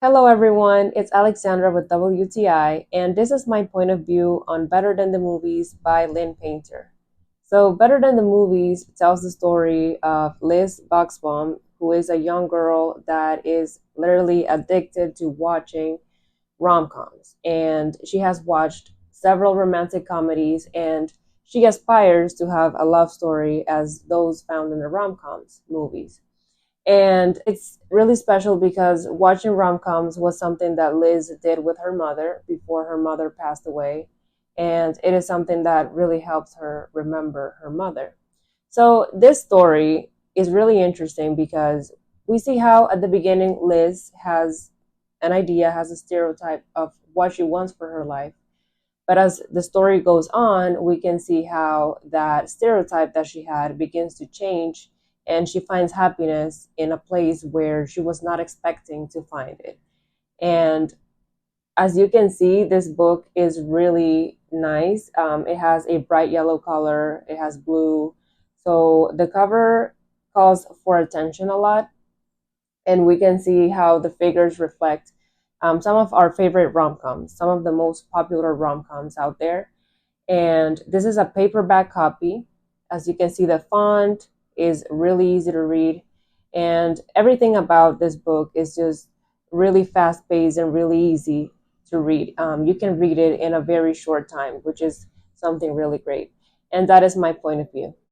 Hello everyone, it's Alexandra with WTI, and this is my point of view on Better Than the Movies by Lynn Painter. So, Better Than the Movies tells the story of Liz Buxbaum, who is a young girl that is literally addicted to watching rom-coms. And she has watched several romantic comedies, and she aspires to have a love story as those found in the rom-coms movies. And it's really special because watching rom-coms was something that Liz did with her mother before her mother passed away. And it is something that really helps her remember her mother. So this story is really interesting because we see how at the beginning Liz has an idea, has a stereotype of what she wants for her life. But as the story goes on, we can see how that stereotype that she had begins to change, and she finds happiness in a place where she was not expecting to find it. And as you can see, this book is really nice. It has a bright yellow color, it has blue. So the cover calls for attention a lot, and we can see how the figures reflect some of our favorite rom-coms, some of the most popular rom-coms out there. And this is a paperback copy. As you can see, the font is really easy to read, and everything about this book is just really fast-paced and really easy to read. You can read it in a very short time, which is something really great. And that is my point of view.